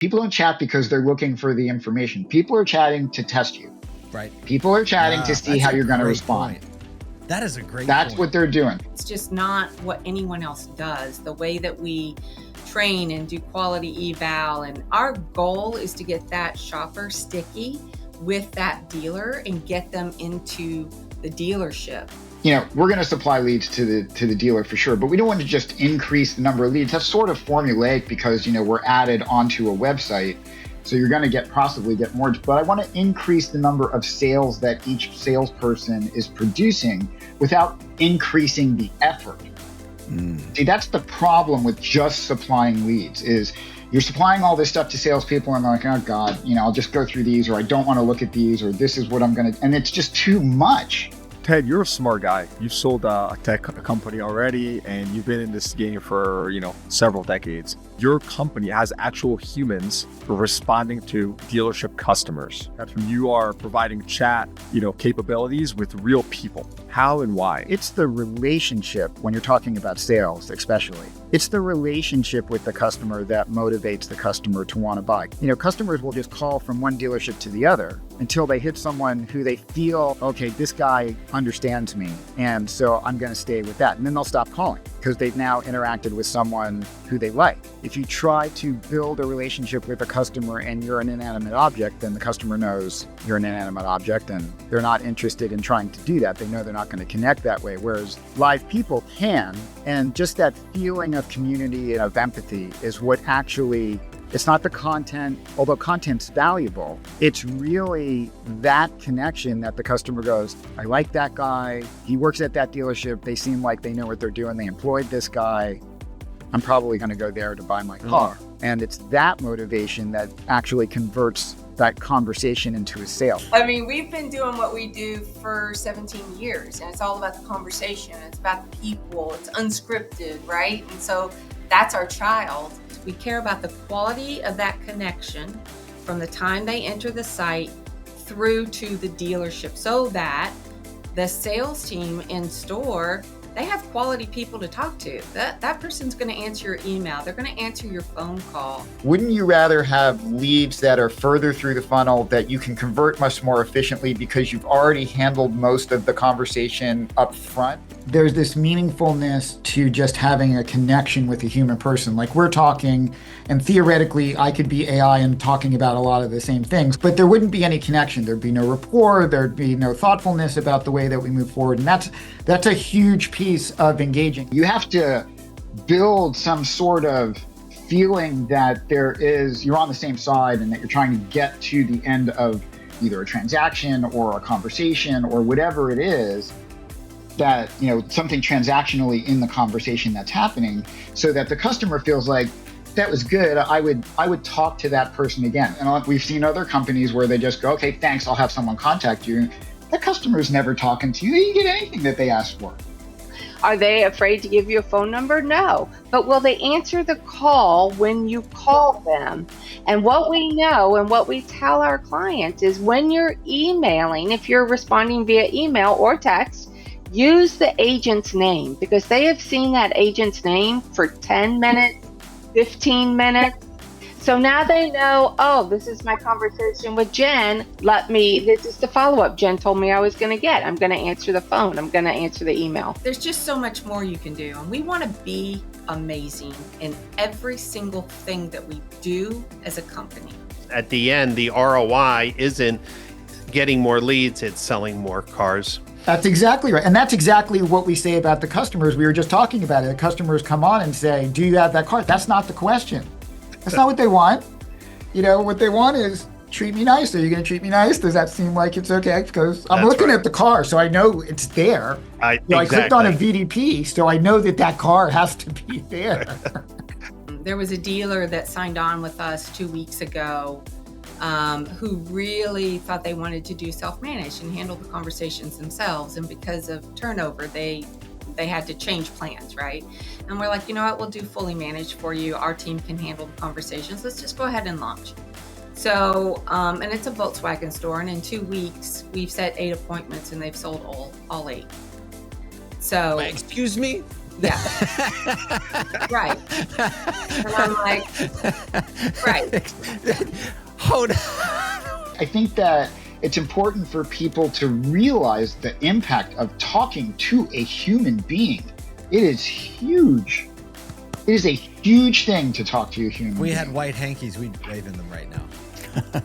People don't chat because they're looking for the information. People are chatting to test you. Right. People are chatting to see how you're going to respond. That is a great That's point. what they're doing. It's just not what anyone else does. The way that we train and do quality eval, and our goal is to get that shopper sticky with that dealer and get them into the dealership. We're going to supply leads to the dealer for sure, but we don't want to just increase the number of leads. That's sort of formulaic because, we're added onto a website. So you're going to possibly get more, but I want to increase the number of sales that each salesperson is producing without increasing the effort. See, that's the problem with just supplying leads is you're supplying all this stuff to salespeople and they're like, oh God, I'll just go through these, or I don't want to look at these, or this is what I'm going to, and it's just too much. Ted, you're a smart guy. You've sold a tech company already, and you've been in this game for, several decades. Your company has actual humans responding to dealership customers. You are providing chat, capabilities with real people. How and why? It's the relationship when you're talking about sales, especially. It's the relationship with the customer that motivates the customer to want to buy. Customers will just call from one dealership to the other until they hit someone who they feel, okay, this guy understands me, and so I'm going to stay with that. And then they'll stop calling because they've now interacted with someone who they like. If you try to build a relationship with a customer and you're an inanimate object, then the customer knows you're an inanimate object and they're not interested in trying to do that. They know they're not going to connect that way, whereas live people can. And just that feeling of community and of empathy is what actually, it's not the content, although content's valuable. It's really that connection that the customer goes, I like that guy. He works at that dealership. They seem like they know what they're doing. They employed this guy. I'm probably going to go there to buy my car. And it's that motivation that actually converts that conversation into a sale. I mean, we've been doing what we do for 17 years, and it's all about the conversation. It's about the people. It's unscripted, right? And so that's our child. We care about the quality of that connection from the time they enter the site through to the dealership so that the sales team in store, they have quality people to talk to. That person's going to answer your email. They're going to answer your phone call. Wouldn't you rather have leads that are further through the funnel that you can convert much more efficiently because you've already handled most of the conversation up front? There's this meaningfulness to just having a connection with a human person. Like we're talking, and theoretically I could be AI and talking about a lot of the same things, but there wouldn't be any connection. There'd be no rapport. There'd be no thoughtfulness about the way that we move forward. And that's a huge piece of engaging. You have to build some sort of feeling that you're on the same side and that you're trying to get to the end of either a transaction or a conversation or whatever it is, that, something transactionally in the conversation that's happening so that the customer feels like that was good. I would talk to that person again. And we've seen other companies where they just go, okay, thanks, I'll have someone contact you. The customer's never talking to you. You get anything that they ask for. Are they afraid to give you a phone number? No. But will they answer the call when you call them? And what we know and what we tell our clients is when you're emailing, if you're responding via email or text, use the agent's name because they have seen that agent's name for 10 minutes, 15 minutes. So now they know, oh, this is my conversation with Jen. This is the follow-up Jen told me I was going to get. I'm going to answer the phone. I'm going to answer the email. There's just so much more you can do. And we want to be amazing in every single thing that we do as a company. At the end, the ROI isn't getting more leads, it's selling more cars. That's exactly right. And that's exactly what we say about the customers. We were just talking about it. The customers come on and say, do you have that car? That's not the question. That's not what they want. What they want is treat me nice. Are you going to treat me nice? Does that seem like it's okay? Because I'm looking at the car, so I know it's there. I clicked on a VDP, so I know that car has to be there. There was a dealer that signed on with us 2 weeks ago who really thought they wanted to do self-managed and handle the conversations themselves. And because of turnover, they had to change plans, right? And we're like, you know what, we'll do fully managed for you. Our team can handle the conversations. Let's just go ahead and launch. So, and it's a Volkswagen store. And in 2 weeks, we've set 8 appointments and they've sold all 8. So. Excuse me? Yeah. Right. And I'm like, right. Hold on. I think that it's important for people to realize the impact of talking to a human being. It is huge. It is a huge thing to talk to a human We being. had white hankies, we'd wave in them right now.